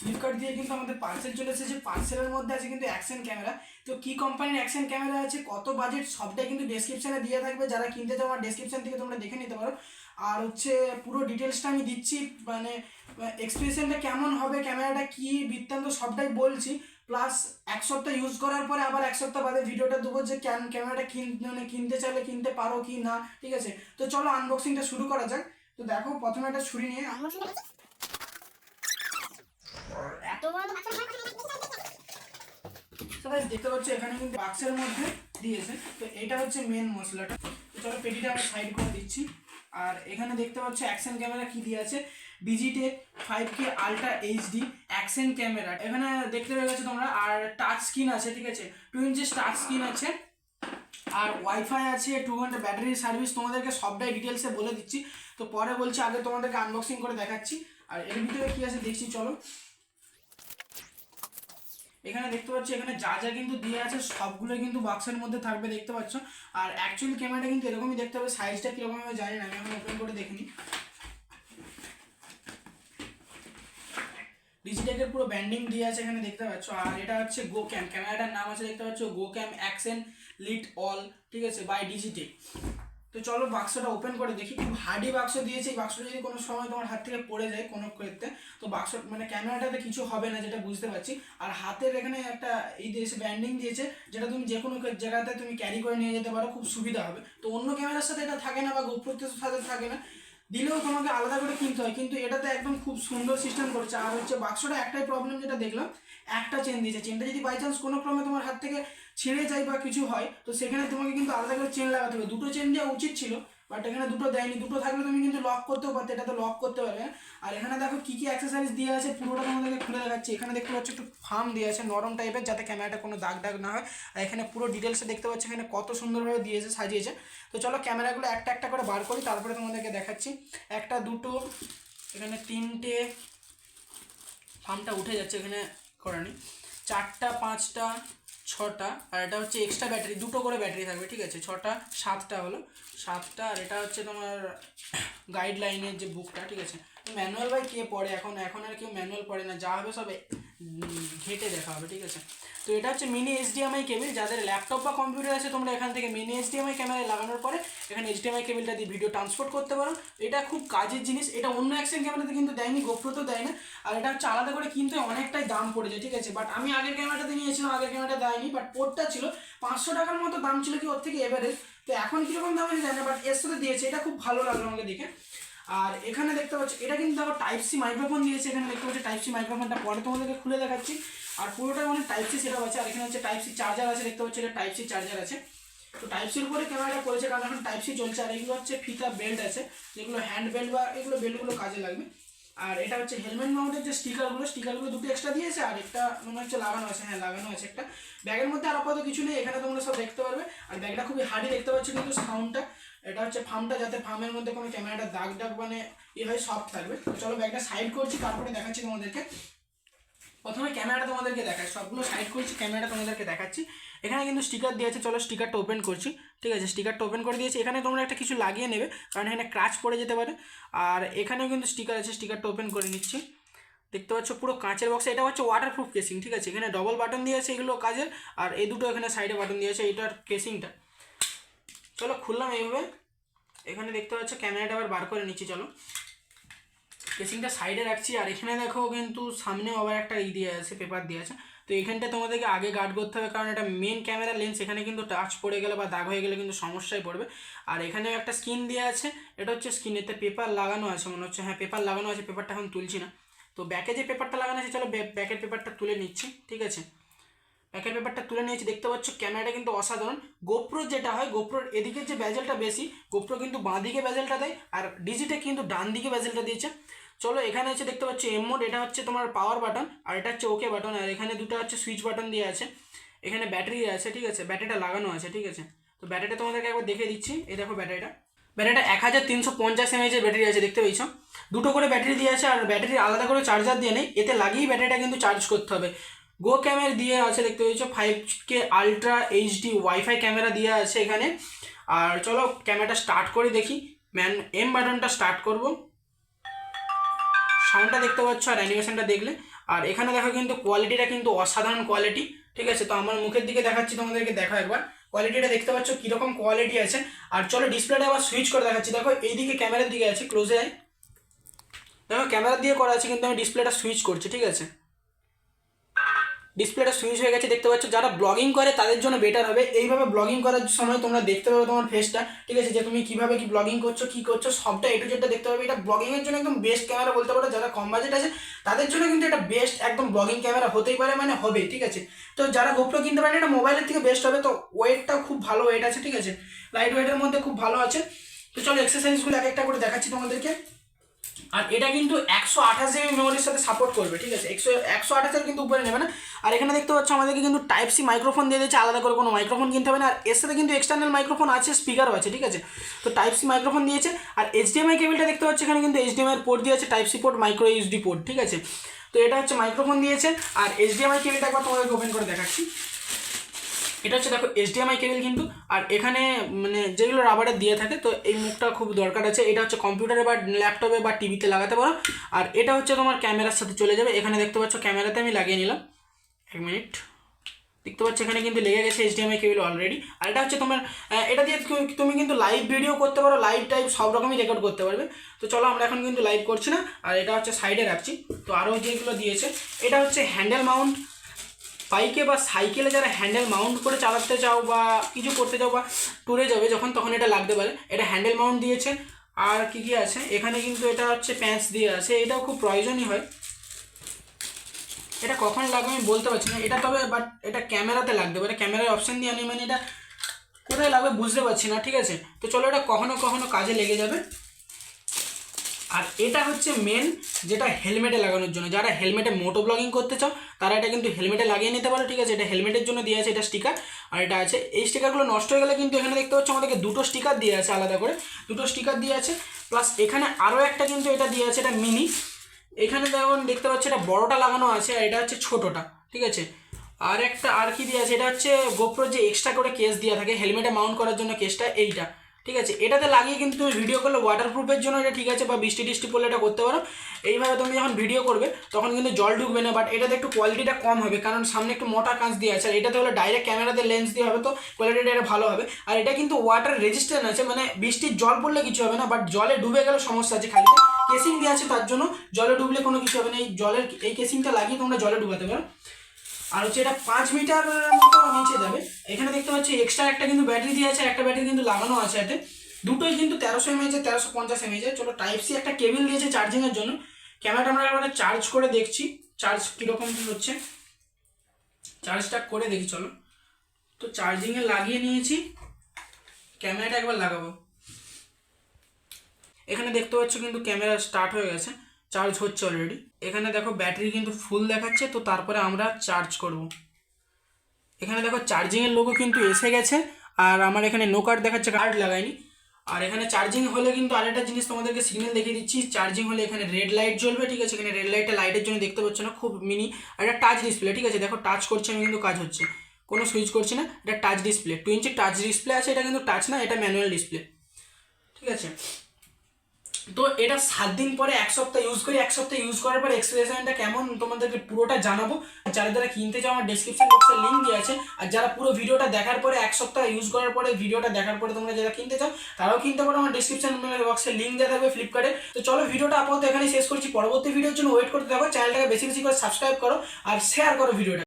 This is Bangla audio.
ফ্লিপকার্ট দিয়ে কিন্তু আমাদের পার্সেল চলে এসেছে। পার্সেলের মধ্যে আছে কিন্তু অ্যাকশন ক্যামেরা। তো কি কোম্পানির অ্যাকশন ক্যামেরা আছে, কত বাজেট, সবটাই কিন্তু ডেসক্রিপশনে দিয়ে থাকবে। যারা কিনতে চাও আমার ডেসক্রিপশন থেকে তোমরা দেখে নিতে পারো। আর হচ্ছে পুরো ডিটেলসটা আমি দিচ্ছি, মানে এক্সপ্রেশনটা কেমন হবে, ক্যামেরাটা কি বৃত্তান্ত সবটাই বলছি। প্লাস এক সপ্তাহ ইউজ করার পরে আবার এক সপ্তাহ বাদে ভিডিওটা দেবো যে ক্যামেরাটা মানে কিনতে চাইলে কিনতে পারো কি না, ঠিক আছে। তো চলো আনবক্সিংটা শুরু করা যাক। তো দেখো প্রথমে একটা ছুরি নিয়ে দেখতে পাচ্ছ এখানে কিন্তু বাক্সের মধ্যে দিয়েছে। তো এটা হচ্ছে মেন মশলাটা। তো চলো পেটিটা আমি সাইড করে দিচ্ছি। আর এখানে দেখতে পাচ্ছ অ্যাকশন ক্যামেরা কি দিয়ে আছে, Digitech 5K ultra HD action camera এখানে দেখতে পেয়ে গেছো তোমরা। আর টাচ স্ক্রিন আছে, ঠিক আছে, 2 ইঞ্চি টাচ স্ক্রিন আছে। আর ওয়াইফাই আছে, 2 ঘন্টা ব্যাটারি সার্ভিস। তোমাদেরকে সবটাই ডিটেলসে বলে দিচ্ছি। তো পরে বলছি, আগে তোমাদেরকে আনবক্সিং করে দেখাচ্ছি। আর এর ভিতরে কি আছে দেখছি চলো। এখানে দেখতে পাচ্ছ এখানে যা যা কিন্তু দিয়ে আছে সবগুলো কিন্তু বাক্সের মধ্যে থাকবে, দেখতে পাচ্ছ। আর অ্যাকচুয়ালি ক্যামেরাটা কিন্তু এরকমই দেখতে হবে। সাইজটা কীরকম হবে জানি না, আমি এখন ওপেন করে দেখিনি। ডিজিটেকের পুরো ব্যান্ডিং দিয়ে আছে এখানে দেখতে পাচ্ছ। আর এটা হচ্ছে গো ক্যাম, ক্যামেরাটার নাম আছে দেখতে পাচ্ছ গো ক্যাম অ্যাকশন লিট অল, ঠিক আছে, বাই ডিজিটেক। তো চলো বাক্সটা ওপেন করে দেখি। খুব হার্ডি বাক্স দিয়েছে। এই বাক্সটা যদি কোনো সময় তোমার হাত থেকে পড়ে যায় কোনো ক্ষেত্রে, তো বাক্স মানে ক্যামেরাটাতে কিছু হবে না, যেটা বুঝতে পারছি। আর হাতের এখানে একটা এই দিয়েছে ব্যান্ডিং দিয়েছে, যেটা তুমি যে কোনো জায়গাতে তুমি ক্যারি করে নিয়ে যেতে পারো, খুব সুবিধা হবে। তো অন্য ক্যামেরার সাথে এটা থাকে না, বা গোপ্রোর সাথে থাকে না, দিলেও তোমাকে আলাদা করে কিনতে হয়। কিন্তু এটাতে একদম খুব সুন্দর সিস্টেম করেছে। আর হচ্ছে বাক্সটা একটাই প্রবলেম যেটা দেখলাম, একটা চেন দিয়েছে। চেনটা যদি বাই চান্স কোনো ক্রমে তোমার হাত থেকে ছিঁড়ে যায় বা কিছু হয়, তো সেখানে তোমাকে কিন্তু আলাদা করে চেন লাগাতে হবে। দুটো চেন দেওয়া উচিত ছিল, বাট এখানে দুটো দেয়নি। দুটো থাকলে তুমি কিন্তু লক করতেও পারতে, এটা তো লক করতে পারবে। আর এখানে দেখো কি কি অ্যাক্সেসরিজ দিয়ে আছে, পুরোটা তোমাদেরকে খুলে দেখাচ্ছি। এখানে দেখতে পাচ্ছ একটু ফার্ম দিয়ে আছে নরম টাইপের, যাতে ক্যামেরাটা কোনো দাগ দাগ না হয়। আর এখানে পুরো ডিটেলসে দেখতে পাচ্ছ এখানে কত সুন্দরভাবে দিয়েছে, সাজিয়েছে। তো চলো ক্যামেরাগুলো একটা একটা করে বার করি, তারপরে তোমাদেরকে দেখাচ্ছি। একটা, দুটো, এখানে তিনটে, ফার্মটা উঠে যাচ্ছে এখানে করানি, চারটা, পাঁচটা, ছটা। আর এটা হচ্ছে এক্সট্রা ব্যাটারি, দুটো করে ব্যাটারি থাকবে, ঠিক আছে। ছটা, সাতটা হলো, সাতটা। আর এটা হচ্ছে তোমার গাইডলাইনের যে বুকটা, ঠিক আছে। তো ম্যানুয়াল বাই কে পড়ে এখন, এখন আর কেউ ম্যানুয়াল পড়ে না, যা হবে সব ঘেটে দেখা হবে, ঠিক আছে। তো এটা হচ্ছে মিনি এইচডিএমআই কেবিল। যাদের ল্যাপটপ বা কম্পিউটার আছে তোমরা এখান থেকে মিনি এইচডিএমআই ক্যামেরায় লাগানোর পরে এখানে এইচডিএমআই কেবিলটা দিয়ে ভিডিও ট্রান্সপোর্ট করতে পারো। এটা খুব কাজের জিনিস। এটা অন্য অ্যাকশন ক্যামেরাতে কিন্তু দেয়নি, গোপ্রোতেও দেয় না। আর এটা হচ্ছে আলাদা করে কিনতে অনেকটাই দাম পড়ে যায়, ঠিক আছে। বাট আমি আগের ক্যামেরাটাতে নিয়েছিলাম, আগের ক্যামেরাটা দেয়নি, বাট পোর্টটা ছিল 500 টাকার মতো দাম ছিল, কি ওর থেকে এভারেজ। তো এখন কীরকম দাম আমি জানি না, বাট এর সাথে দিয়েছে, এটা খুব ভালো লাগলো আমাকে দেখে। আর এখানে দেখতে পাচ্ছি এটা কিন্তু দেখো টাইপ সি মাইক্রোফোন দিয়েছে। এখানে দেখতে পাচ্ছি টাইপ সি মাইক্রোফোনটা পরে তোমাদেরকে খুলে দেখাচ্ছি। আর পুরোটা মানে টাইপ সি সেটআপ আছে। আর এখানে হচ্ছে টাইপ সি চার্জার আছে, দেখতে পাচ্ছি এটা টাইপ সি চার্জার আছে। তো টাইপ সির উপরে ক্যামেরাটা করেছে, কারণ এখন টাইপ সি চলছে। আর এগুলো হচ্ছে ফিতা বেল্ট আছে, যেগুলো হ্যান্ড বেল্ট বা এগুলো বেল্টগুলো কাজে লাগবে। আর এটা হচ্ছে হেলমেট মাউন্টের যে স্টিকারগুলো দুটো এক্সট্রা দিয়েছে। আর একটা মনে হচ্ছে লাগানো আছে, হ্যাঁ লাগানো আছে একটা। ব্যাগের মধ্যে আর আপাতত কিছু নেই, এখানে তোমরা সব দেখতে পারবে। আর ব্যাগটা খুবই হার্ডি দেখতে পাচ্ছ, কিন্তু সাউন্ডটা, এটা হচ্ছে ফার্মটা, যাতে ফার্মের মধ্যে কোনো ক্যামেরাটা দাগ দাগ মানে হয় সফট থাকবে। তো চলো ব্যাগটা সাইড করছি, তারপরে দেখাচ্ছি তোমাদেরকে। প্রথমে ক্যামেরাটা তোমাদেরকে দেখাই, সবগুলো সাইড করছি, ক্যামেরাটা তোমাদেরকে দেখাচ্ছি। এখানে কিন্তু স্টিকার দিয়েছে, চলো স্টিকারটা ওপেন করছি, ঠিক আছে। স্টিকারটা ওপেন করে দিয়েছি। এখানে তোমরা একটা কিছু লাগিয়ে নেবে, কারণ এখানে ক্রাচ পড়ে যেতে পারে। আর এখানেও কিন্তু স্টিকার আছে, স্টিকারটা ওপেন করে নিচ্ছি। দেখতে পাচ্ছ পুরো কাঁচের বক্স। এটা হচ্ছে ওয়াটারপ্রুফ কেসিং, ঠিক আছে। এখানে ডবল বাটন দিয়েছে, এগুলো কাজের। আর এই দুটো এখানে সাইডে বাটন দিয়েছে, এইটার কেসিংটা। চলো খুললাম এইভাবে। এখানে দেখতে পাচ্ছ ক্যামেরাটা আবার বার করে নিচ্ছি, চলো কেসিংটা সাইডে রাখছি। আর এখানে দেখো কিন্তু সামনেও আবার একটা দিয়ে আছে, পেপার দিয়ে আছে। তো এখানটা তোমাদেরকে আগে গার্ড করতে হবে, কারণ এটা মেন ক্যামেরা লেন্স, এখানে কিন্তু টাচ পড়ে গেলে বা দাগ হয়ে গেলে কিন্তু সমস্যায় পড়বে। আর এখানেও একটা স্ক্রিন দেওয়া আছে, এটা হচ্ছে স্ক্রিন, এতে পেপার লাগানো আছে মনে হচ্ছে, হ্যাঁ পেপার লাগানো আছে। পেপারটা এখন তুলছি না। তো ব্যাকে যে পেপারটা লাগানো আছে, চলো ব্যাকের পেপারটা তুলে নিচ্ছি, ঠিক আছে। ব্যাকের পেপারটা তুলে নিয়েছি। দেখতে পাচ্ছ ক্যামেরাটা কিন্তু অসাধারণ। গোপ্রো যেটা হয়, গোপ্রোর এদিকের যে ব্যাজেলটা বেশি, গোপ্রো কিন্তু বাঁ দিকে ব্যাজেলটা দেয়, আর ডিজিটে কিন্তু ডান দিকে ব্যাজেলটা দিয়েছে। চলো এখানে হচ্ছে দেখতে পাচ্ছ এম মোড, এটা হচ্ছে তোমার পাওয়ার বাটন, আর এটা হচ্ছে ওকে বাটন। আর এখানে দুটো হচ্ছে সুইচ বাটন দিয়ে আছে। এখানে ব্যাটারি আছে, ঠিক আছে, ব্যাটারিটা লাগানো আছে, ঠিক আছে। তো ব্যাটারিটা তোমাদেরকে একবার দেখে দিচ্ছি। এই দেখো ব্যাটারিটা 1350 mAh এর ব্যাটারি আছে, দেখতে পেয়েছো। দুটো করে ব্যাটারি দিয়ে আছে, আর ব্যাটারি আলাদা করে চার্জার দিয়ে নেই, এতে লাগিয়েই ব্যাটারিটা কিন্তু চার্জ করতে হবে। গো ক্যামেরা দিয়ে আছে, দেখতে পেয়েছো। 5K ultra HD wifi camera দিয়ে আছে এখানে। আর চলো ক্যামেরাটা স্টার্ট করে দেখি। এম বাটনটা স্টার্ট করব, সাউন্ডটা দেখতে পাচ্ছ আর অ্যানিমেশনটা দেখলে। আর এখানে দেখো কিন্তু কোয়ালিটিটা কিন্তু অসাধারণ কোয়ালিটি, ঠিক আছে। তো আমার মুখের দিকে দেখাচ্ছি, তোমাদেরকে দেখো একবার কোয়ালিটিটা দেখতে পাচ্ছ কীরকম কোয়ালিটি আছে। আর চলো ডিসপ্লেটা আবার সুইচ করে দেখাচ্ছি। দেখো এইদিকে ক্যামেরার দিকে আছে, ক্লোজে আয়, দেখো ক্যামেরা দিয়ে করা আছে, কিন্তু আমি ডিসপ্লেটা সুইচ করছি, ঠিক আছে। ডিসপ্লেটা সুইচ হয়ে গেছে দেখতে পাচ্ছ। যারা ব্লগিং করে তাদের জন্য বেটার হবে, এইভাবে ব্লগিং করার সময় তোমরা দেখতে পাবে তোমার ফেসটা, ঠিক আছে, যে তুমি কীভাবে কি ব্লগিং করছো, কী করছো, সবটা এ টু জেডটা দেখতে পাবে। এটা ব্লগিংয়ের জন্য একদম বেস্ট ক্যামেরা বলতে পারো। যারা কম বাজেট আছে তাদের জন্য কিন্তু এটা বেস্ট একদম ব্লগিং ক্যামেরা হতেই পারে, মানে হবে, ঠিক আছে। তো যারা গোপ্রো কিনতে পারেন এটা মোবাইলের থেকে বেস্ট হবে। তো ওয়েটটাও খুব ভালো ওয়েট আছে, ঠিক আছে, লাইট ওয়েটের মধ্যে খুব ভালো আছে। তো চলো এক্সারসাইজগুলো এক একটা করে দেখাচ্ছি তোমাদেরকে। আর এটা কিন্তু 128 GB মেমোরির সাথে সাপোর্ট করবে, ঠিক আছে, 128-এর কিন্তু উপরে নেবে না। আর এখানে দেখতে পাচ্ছ আমাদেরকে কিন্তু টাইপ সি মাইক্রোফোন দিয়ে দিয়েছে, আলাদা করে কোনো মাইক্রোফোন কিনতে হবে না। আর এর সাথে কিন্তু এক্সটার্নাল মাইক্রোফোন আছে, স্পিকারও আছে, ঠিক আছে। তো টাইপ সি মাইক্রোফোন দিয়েছে। আর HDMI কেবিলটা দেখতে পাচ্ছ এখানে কিন্তু HDMI এর পোর্ট দিয়েছে, type C port, micro USD port, ঠিক আছে। তো এটা হচ্ছে মাইক্রোফোন দিয়েছে। আর HDMI কেবিলটা একবার তোমাদেরকে ওপেন করে দেখাচ্ছি। এটা হচ্ছে দেখো HDMI কেবিল কিন্তু। আর এখানে মানে যেগুলো রাবারের দিয়ে থাকে, তো এই মুখটা খুব দরকার আছে। এটা হচ্ছে কম্পিউটারে বা ল্যাপটপে বা টিভিতে লাগাতে পারো। আর এটা হচ্ছে তোমার ক্যামেরার সাথে চলে যাবে। এখানে দেখতে পাচ্ছ ক্যামেরাতে আমি লাগিয়ে নিলাম, 1 মিনিট, দেখতে পাচ্ছ এখানে কিন্তু লেগে গেছে HDMI কেবিল অলরেডি। আর এটা হচ্ছে তোমার এটা দিয়ে তুমি কিন্তু লাইভ ভিডিও করতে পারো, লাইভ টাইপ সব রকমই রেকর্ড করতে পারবে। তো চলো আমরা এখন কিন্তু লাইভ করছি না। আর এটা হচ্ছে সাইডে রাখছি। তো আরও যেগুলো দিয়েছে, এটা হচ্ছে হ্যান্ডেল মাউন্ট। বাইকে বা সাইকেলে যারা হ্যান্ডেল মাউন্ট করে চালাতে চাও বা কিছু করতে চাও বা ট্যুরে যাবে যখন, তখন এটা লাগতে পারে। এটা হ্যান্ডেল মাউন্ট দিয়েছে। আর কি কি আছে এখানে, কিন্তু এটা হচ্ছে প্যাঁচ দিয়ে আছে, এটাও খুব প্রয়োজনই হয়। এটা কখন লাগবে আমি বলতে পারছি না এটা, তবে বাট এটা ক্যামেরাতে লাগতে পারে, ক্যামেরার অপশান দিয়ে আনি, মানে এটা কোথায় লাগবে বুঝতে পারছি না, ঠিক আছে। তো চলো এটা কখনো কখনো কাজে লেগে যাবে। আর এটা হচ্ছে মেন, যেটা হেলমেটে লাগানোর জন্য। যারা হেলমেটে মোটো ব্লগিং করতে চাও তারা এটা কিন্তু হেলমেটে লাগিয়ে নিতে পারো, ঠিক আছে। এটা হেলমেটের জন্য দিয়ে আছে, এটা স্টিকার। আর এটা আছে, এই স্টিকারগুলো নষ্ট হয়ে গেলে কিন্তু এখানে দেখতে পাচ্ছ আমাদেরকে দুটো স্টিকার দিয়ে আছে, আলাদা করে দুটো স্টিকার দিয়ে আছে। প্লাস এখানে আরও একটা কিন্তু এটা দিয়ে আছে, এটা মিনি। এখানে যেমন দেখতে পাচ্ছি এটা বড়টা লাগানো আছে, আর এটা হচ্ছে ছোটোটা, ঠিক আছে। আর একটা আর কি দিয়ে আছে, এটা হচ্ছে গোপ্রো যে এক্সট্রা করে কেস দেওয়া থাকে হেলমেটে মাউন্ট করার জন্য, কেসটা এইটা, ঠিক আছে। এটাতে লাগিয়ে কিন্তু তুমি ভিডিও করলে ওয়াটারপ্রুফের জন্য এটা ঠিক আছে, বা বৃষ্টি টিষ্টি পড়লে এটা করতে পারো। এইভাবে তুমি যখন ভিডিও করবে তখন কিন্তু জল ঢুকবে না। বাট এটাতে একটু কোয়ালিটিটা কম হবে, কারণ সামনে একটু মোটা কাঁচ দিয়ে আছে। আর এটাতে হলে ডাইরেক্ট ক্যামেরাতে লেন্স দিয়ে হবে, তো কোয়ালিটিটা এটা ভালো হবে। আর এটা কিন্তু ওয়াটার রেজিস্ট্যান্ট আছে, মানে বৃষ্টির জল পড়লে কিছু হবে না, বাট জলে ডুবে গেলে সমস্যা আছে। খালি কেসিং দিয়ে আছে, তার জন্য জলে ডুবলে কোনো কিছু হবে না। এই জলের এই কেসিংটা লাগিয়ে তোমরা জলে ডুবাতে পারো। আর হচ্ছে এটা 5 মিটার মতো নিচে যাবে। এখানে দেখতে পাচ্ছি এক্সট্রা একটা কিন্তু ব্যাটারি দিয়ে আছে, একটা ব্যাটারি কিন্তু লাগানো আছে এতে। দুটোই কিন্তু 1300 mAh 1350 mAh। চলো টাইপ সি একটা কেবল দিয়েছে চার্জিংয়ের জন্য। ক্যামেরাটা আমরা একবার চার্জ করে দেখছি, চার্জ কীরকম কী হচ্ছে, চার্জটা করে দেখি চলো। তো চার্জিংয়ে লাগিয়ে নিয়েছি, ক্যামেরাটা একবার লাগাবো। এখানে দেখতে পাচ্ছ কিন্তু ক্যামেরা স্টার্ট হয়ে গেছে, চার্জ হচ্ছে অলরেডি। এখানে দেখো ব্যাটারি কিন্তু ফুল দেখাচ্ছে। তো তারপরে আমরা চার্জ করব। এখানে দেখো চার্জিংয়ের লোগো কিন্তু এসে গেছে। আর আমার এখানে নো কার্ড দেখাচ্ছে, কার্ড লাগাইনি। আর এখানে চার্জিং হলে কিন্তু আরেকটা জিনিস তোমাদেরকে সিগন্যাল দেখিয়ে দিচ্ছি। চার্জিং হলে এখানে রেড লাইট জ্বলবে, ঠিক আছে। এখানে রেড লাইটটা লাইটের জন্য দেখতে পাচ্ছ না, খুব মিনি। আর এটা টাচ ডিসপ্লে, ঠিক আছে। দেখো টাচ করছে আমি, কিন্তু কাজ হচ্ছে, কোনো সুইচ করছি না। এটা টাচ ডিসপ্লে, 2 ইঞ্চি টাচ ডিসপ্লে আছে। এটা কিন্তু টাচ না, এটা ম্যানুয়াল ডিসপ্লে, ঠিক আছে। তো এটা 7 দিন পরে 1 সপ্তাহ ইউজ করি। 1 সপ্তাহ ইউজ করার পর এক্সপিরিয়েন্সটা কেমন তোমাদেরকে পুরোটা জানাবো। যারা যারা কিনতে চাও আমার ডেসক্রিপশন বক্সে লিঙ্ক দেওয়া আছে। আর যারা পুরো ভিডিওটা দেখার পরে 1 সপ্তাহ ইউজ করার পরে ভিডিওটা দেখার পরে তোমরা যারা কিনতে চাও তারাও কিনতে পারো, আমার ডেসক্রিপশন বক্সে লিঙ্ক দেওয়া থাকবে ফ্লিপকার্টে। তো চলো ভিডিওটা আপাতত এখানেই শেষ করছি। পরবর্তী ভিডিওর জন্য ওয়েট করতে থাকো। চ্যানেলটাকে বেশি বেশি করে সাবস্ক্রাইব করো আর শেয়ার করো ভিডিওটা।